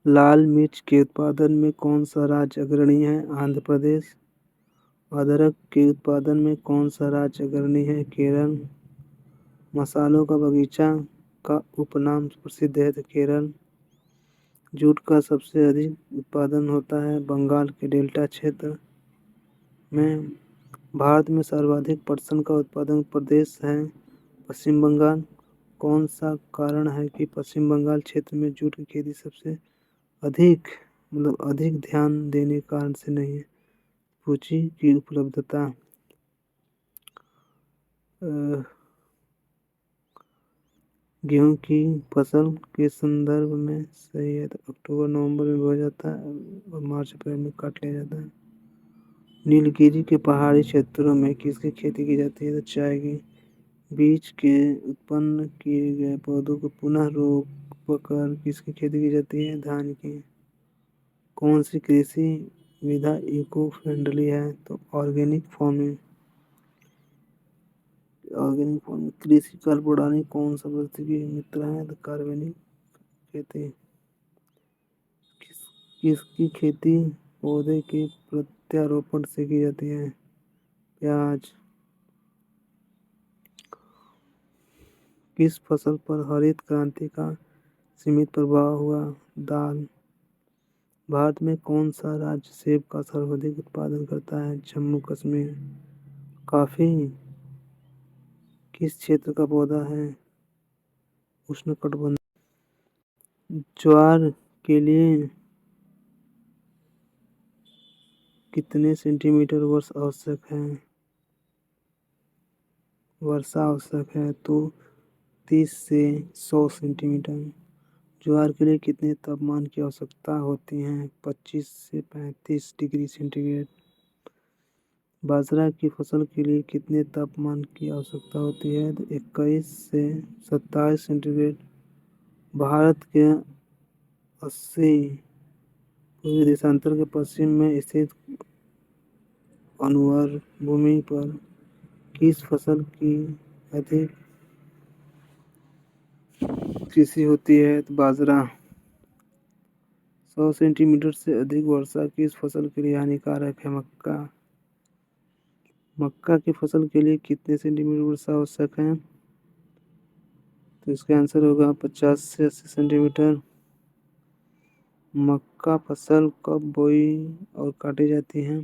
Speaker 1: लाल मिर्च के उत्पादन में कौन सा राज्य अग्रणी है? आंध्र प्रदेश। अदरक के उत्पादन में कौन सा राज्य अग्रणी है? केरल। मसालों का बगीचा का उपनाम प्रसिद्ध है? केरल। जूट का सबसे अधिक उत्पादन होता है बंगाल के डेल्टा क्षेत्र में। भारत में सर्वाधिक पटसन का उत्पादन प्रदेश है पश्चिम बंगाल। कौन सा कारण है कि पश्चिम बंगाल क्षेत्र में जूट की खेती सबसे अधिक ध्यान देने के कारण से नहीं है? पूंजी की उपलब्धता। गेहूं की फसल के संदर्भ में सही है तो अक्टूबर नवंबर में बोया जाता है और मार्च अप्रैल में काट लिया जाता है। नीलगिरी के पहाड़ी क्षेत्रों में किसकी खेती की जाती है? तो चाय की। बीज के उत्पन्न किए गए पौधों को पुनः रोपकर किसकी खेती की जाती है? धान की। कौन सी कृषि विधा इको फ्रेंडली है? तो ऑर्गेनिक फार्मिंग। कृषि काल प्रणाली कौन सा प्रकृति की मित्र है? तो कार्बनिक खेती। किसकी खेती पौधे के प्रत्यारोपण से की जाती है? प्याज। किस फसल पर हरित क्रांति का सीमित प्रभाव हुआ? दाल। भारत में कौन सा राज्य सेब का सर्वाधिक उत्पादन करता है? जम्मू कश्मीर। कॉफी किस क्षेत्र का पौधा है? उष्णकटिबंधीय। ज्वार के लिए कितने सेंटीमीटर वर्षा आवश्यक है? तो 30 से 100 सेंटीमीटर। ज्वार के लिए कितने तापमान की आवश्यकता होती है? 25 से 35 डिग्री सेंटीग्रेड। बाजरा की फसल के लिए कितने तापमान की आवश्यकता होती है? तो 21 से 27 सेंटीग्रेड। भारत के 80 पूर्वी देशांतर के पश्चिम में स्थित अनुर्वर भूमि पर किस फसल की अधिक कृषि होती है? तो बाजरा। 100 सेंटीमीटर से अधिक वर्षा किस फसल के लिए हानिकारक है? मक्का। मक्का की फसल के लिए कितने सेंटीमीटर वर्षा आवश्यक है? तो इसका आंसर होगा 50 से 80 सेंटीमीटर। मक्का फसल कब बोई और काटी जाती है?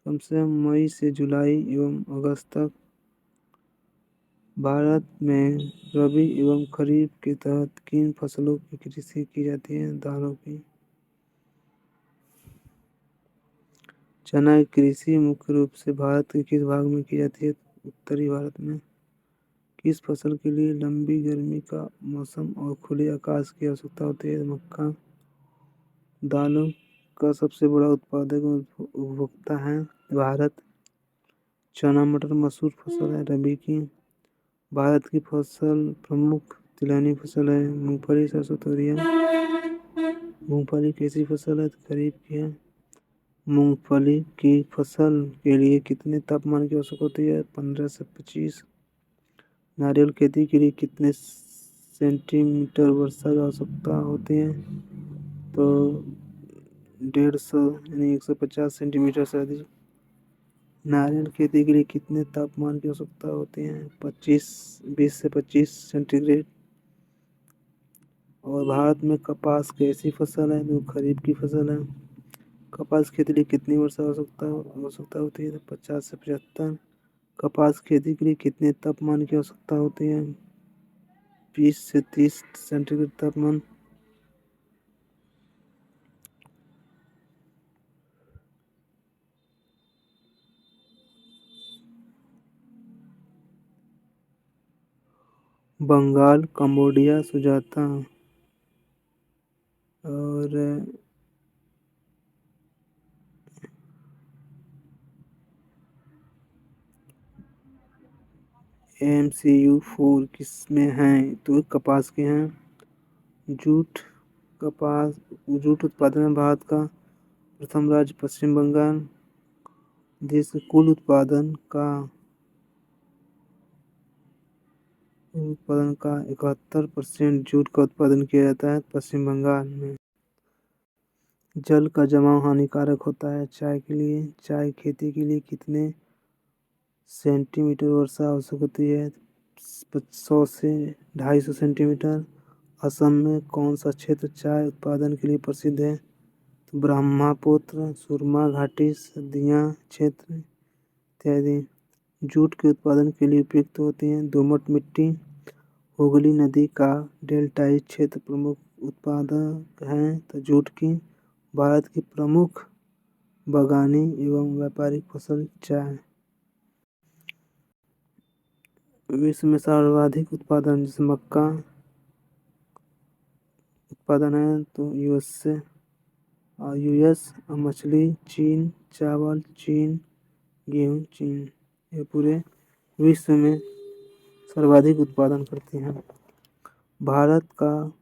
Speaker 1: कम से कम मई से जुलाई एवं अगस्त तक। भारत में रबी एवं खरीफ के तहत किन फसलों की कृषि की जाती है? दालों की। चना की कृषि मुख्य रूप से भारत के किस भाग में की जाती है? उत्तरी भारत में। किस फसल के लिए लंबी गर्मी का मौसम और खुले आकाश की आवश्यकता होती है? मक्का। दालों का सबसे बड़ा उत्पादक और उपभोक्ता है भारत। चना मटर मसूर फसल है रबी की। भारत की फसल प्रमुख तिलहनी फसल है मूंगफली सरसों तोरियां। मूंगफली कैसी फसल है? खरीफ की है। मूंगफली की फसल के लिए कितने तापमान की आवश्यकता होती है? 15 से 25। नारियल खेती के लिए कितने सेंटीमीटर वर्षा की आवश्यकता होती है? तो 150 यानी 150 सेंटीमीटर से अधिक। नारियल खेती के लिए कितने तापमान की आवश्यकता होती है? 20 से 25 सेंटीग्रेड। और भारत में कपास कैसी फसल है? जो खरीफ की फसल है। कपास खेती के लिए कितनी वर्षा आवश्यकता होती है? 50 से 75। कपास खेती के लिए कितने तापमान की आवश्यकता होती है? 20 से 30 सेंटीग्रेड तापमान। बंगाल, कंबोडिया, सुजाता और MCU4 किसमें हैं? तो कपास के हैं। जूट कपास जूट उत्पादन में भारत का प्रथम राज्य पश्चिम बंगाल। देश के कुल उत्पादन का 71% जूट का उत्पादन किया जाता है पश्चिम बंगाल में। जल का जमाव हानिकारक होता है चाय के लिए। चाय खेती के लिए कितने सेंटीमीटर वर्षा आवश्यक होती है? 100 से 250 सेंटीमीटर। असम में कौन सा क्षेत्र चाय उत्पादन के लिए प्रसिद्ध है? तो ब्रह्मपुत्र, सुरमा घाटी, सदिया क्षेत्र इत्यादि। जूट के उत्पादन के लिए उपयुक्त होती है दोमट मिट्टी। हुगली नदी का डेल्टाई क्षेत्र प्रमुख उत्पादक हैं तो जूट की। भारत की प्रमुख बागवानी एवं व्यापारिक फसल चाय। विश्व में सर्वाधिक उत्पादन जैसे मक्का उत्पादन है तो यूएस, मछली चीन, चावल चीन, गेहूँ चीन, ये पूरे विश्व में सर्वाधिक उत्पादन करते हैं। भारत का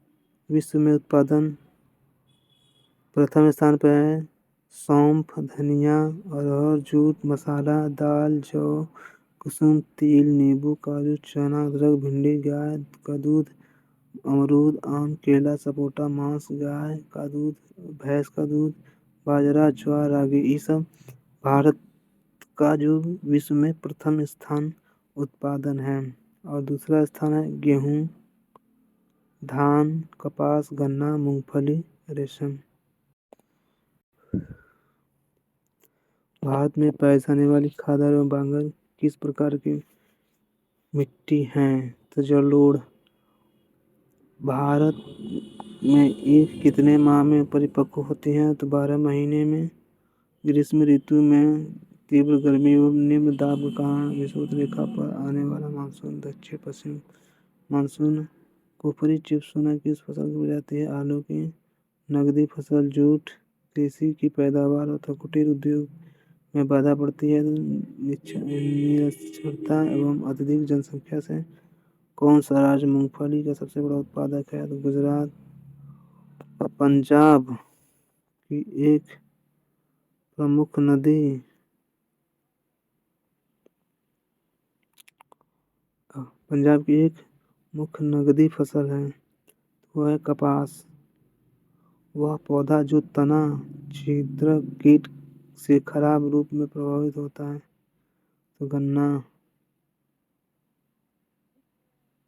Speaker 1: विश्व में उत्पादन प्रथम स्थान पर है। सौंफ, धनिया, अरहर, जूट, मसाला, दाल, जौ, कुसुम तेल, नींबू, काजू, चना, अदरक, भिंडी, गाय का दूध, अमरूद, आम, केला, सपोटा, मांस, गाय का दूध, भैंस का दूध, बाजरा, ज्वार, रागी, ये सब भारत का जो विश्व में प्रथम स्थान उत्पादन है। और दूसरा स्थान है गेहूँ, धान, कपास, गन्ना, मूंगफली, रेशम। भारत में पाए जाने वाली खादर एवं बांगर किस प्रकार की मिट्टी हैं? तो जलोढ़। भारत में ईख कितने माह में परिपक्व होती है? तो 12 महीने में। ग्रीष्म ऋतु में तीव्र गर्मी एवं निम्न दाब के कारण विषुवत रेखा पर आने वाला मानसून दक्षिण पश्चिम मानसून कुफरी चिपसुना किस फसल की प्रजाति है? आलू की। नगदी फसल जूट। कृषि की पैदावार तथा कुटीर उद्योग में बाधा पड़ती है निरक्षरता एवं अत्यधिक जनसंख्या से। कौन सा राज्य मूंगफली का सबसे बड़ा उत्पादक है? तो गुजरात। पंजाब की एक प्रमुख नदी पंजाब की एक मुख्य नगदी फसल है वह है कपास। वह पौधा जो तना छिद्रक कीट से खराब रूप में प्रभावित होता है। तो गन्ना।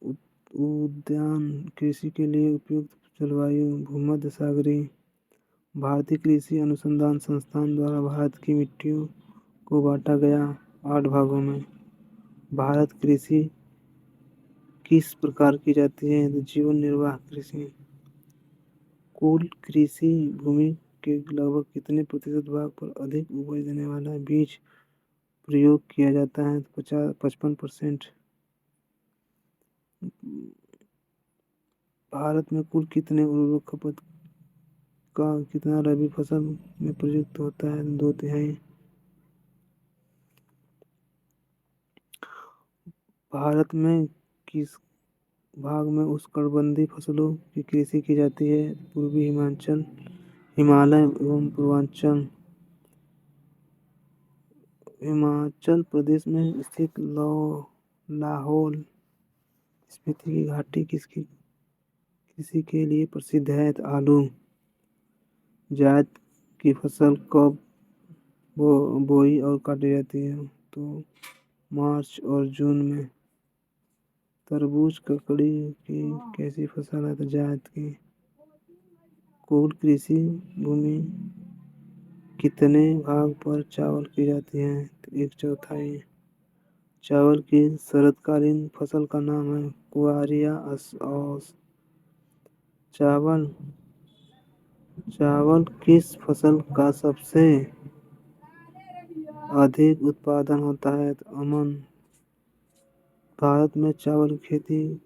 Speaker 1: उद्यान कृषि के लिए उपयुक्त जलवायु भूमध्य सागरीय। भारतीय कृषि अनुसंधान संस्थान द्वारा भारत की मिट्टियों को बांटा गया 8 भागों में। भारत कृषि किस प्रकार की जाती है? तो जीवन निर्वाह कृषि। कुल कृषि भूमि के लगभग कितने प्रतिशत भाग पर अधिक उपज देने वाला बीज प्रयोग किया जाता है? तो 55%। भारत में कुल कितने उर्वरक खपत का कितना रबी फसल में प्रयुक्त होता है? 2/3। भारत में किस भाग में उष्णकटिबंधीय फसलों की कृषि की जाती है? पूर्वी हिमाचल, हिमालय एवं पूर्वांचल। हिमाचल प्रदेश में स्थित लाहौल स्पीति की घाटी किसकी कृषि के लिए प्रसिद्ध है? तो आलू। जायद की फसल कब बोई और काटी जाती है? तो मार्च और जून में। तरबूज ककड़ी की कैसी फसल है? तो जायद की। कुल कृषि भूमि कितने भाग पर चावल की जाती है? तो 1/4। चावल की शरतकालीन फसल का नाम है कुआरिया औस। चावल चावल किस फसल का सबसे अधिक उत्पादन होता है? तो अमन। भारत में चावल की खेती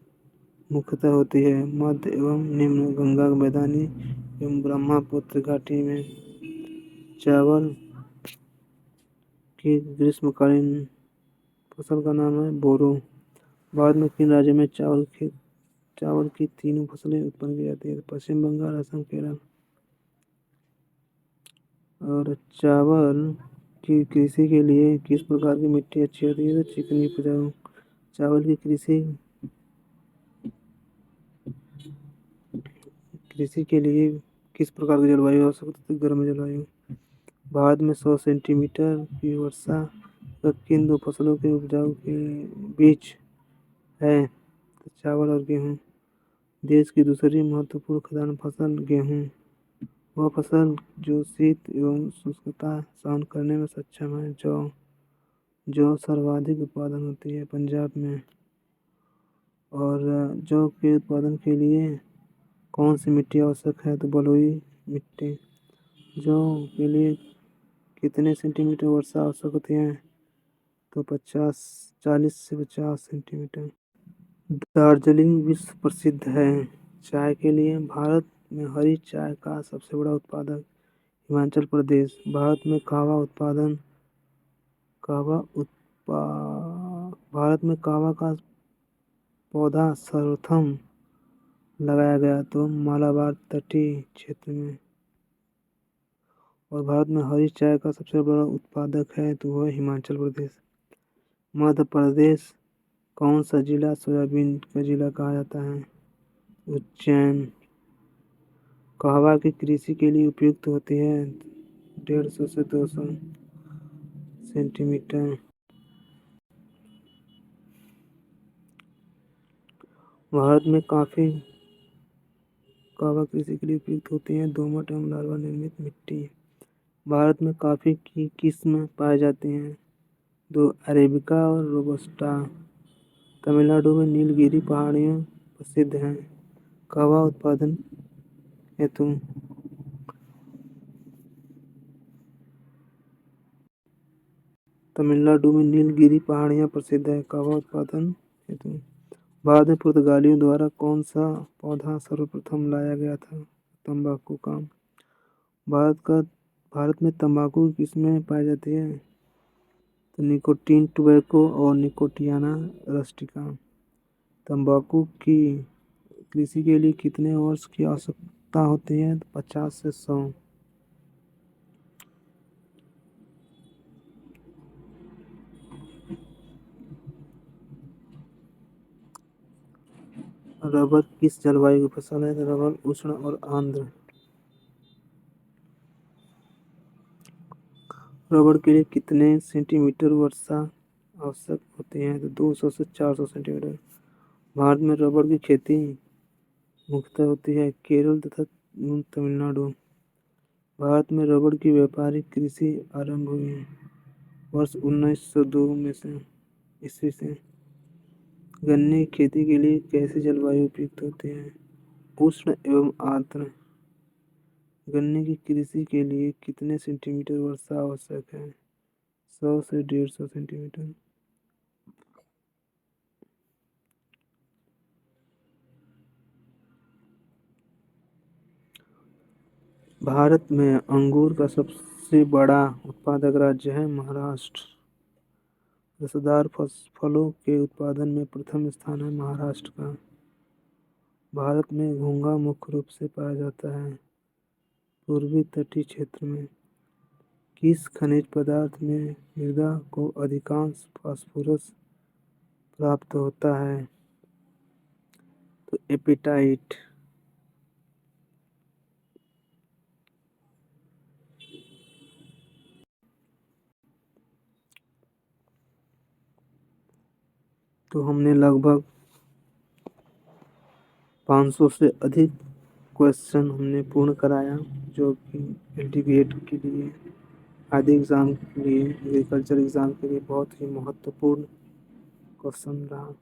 Speaker 1: मुख्यतः होती है मध्य एवं निम्न गंगा मैदानी एवं ब्रह्मपुत्र घाटी में। चावल की ग्रीष्मकालीन फसल का नाम है बोरो। भारत में किन राज्यों में चावल की तीनों फसलें उत्पन्न की जाती है? पश्चिम बंगाल, असम, केरल। और चावल की कृषि के लिए किस प्रकार की मिट्टी अच्छी होती है? तो चिकनी उपजाऊ। चावल की कृषि के लिए किस प्रकार की जलवायु आवश्यक होती है? गर्म जलवायु। भारत में 100 सेंटीमीटर की वर्षा का किन दो फसलों के उपजाऊ के बीच है? तो चावल और गेहूँ। देश की दूसरी महत्वपूर्ण खाद्यान्न फसल गेहूँ। वह फसल जो शीत एवं शुष्कता सहन करने में सक्षम है। जौ सर्वाधिक उत्पादन होती है पंजाब में। और जौ के उत्पादन के लिए कौन सी मिट्टी आवश्यक है? तो बलुई मिट्टी। जौ के लिए कितने सेंटीमीटर वर्षा आवश्यक होती है? तो 40 से 50 सेंटीमीटर। दार्जिलिंग विश्व प्रसिद्ध है चाय के लिए। भारत में हरी चाय का सबसे बड़ा उत्पादक हिमाचल प्रदेश। भारत में भारत में कहवा का पौधा सर्वप्रथम लगाया गया? तो मालाबार तटीय क्षेत्र में। और भारत में हरी चाय का सबसे बड़ा उत्पादक है तो वह हिमाचल प्रदेश। मध्य प्रदेश कौन सा जिला सोयाबीन का जिला कहा जाता है? उज्जैन। कहवा की कृषि के लिए उपयुक्त होती है 150 से 200 सेंटीमीटर। भारत में कहवा कृषि के लिए उपयुक्त होती है दोमट एवं लार्वा निर्मित मिट्टी। भारत में कॉफी की किस्म पाई जाती हैं? 2 अरेबिका और रोबस्टा। तमिलनाडु में नीलगिरी पहाड़ियाँ प्रसिद्ध हैं कहवा उत्पादन हेतु। तमिलनाडु में नीलगिरी पहाड़ियाँ प्रसिद्ध है कहवा उत्पादन हेतु। भारत में पुर्तगालियों द्वारा कौन सा पौधा सर्वप्रथम लाया गया था? तंबाकू का। भारत में तंबाकू की किस्में पाई जाती है? तो निकोटीन टोबैको और निकोटियाना रस्टिका। तंबाकू की कृषि के लिए कितने वर्ष की आवश्यकता होती है? 50 से 100। रबर किस जलवायु की फसल है? रबर उष्ण और आर्द्र। रबर के लिए कितने सेंटीमीटर वर्षा आवश्यक होती है? तो 200 से 400 सेंटीमीटर। भारत में रबर की खेती मुख्यतः होती है केरल तथा तमिलनाडु। भारत में रबर की व्यापारिक कृषि आरंभ हुई वर्ष 1902 में से ईस्वी से। गन्ने की खेती के लिए कैसी जलवायु उपयुक्त होती है? उष्ण एवं आर्द्र। गन्ने की कृषि के लिए कितने सेंटीमीटर वर्षा आवश्यक है? 100 से 150 सेंटीमीटर। भारत में अंगूर का सबसे बड़ा उत्पादक राज्य है महाराष्ट्र। रसदार फलों के उत्पादन में प्रथम स्थान है महाराष्ट्र का। भारत में घोंघा मुख्य रूप से पाया जाता है पूर्वी तटीय क्षेत्र में। किस खनिज पदार्थ में मृदा को अधिकांश फास्फोरस प्राप्त होता है? तो एपेटाइट। तो हमने लगभग 500 से अधिक क्वेश्चन हमने पूर्ण कराया जो कि एल टी बी एड के लिए आदि एग्जाम के लिए एग्रीकल्चर एग्जाम के लिए बहुत ही महत्वपूर्ण क्वेश्चन रहा।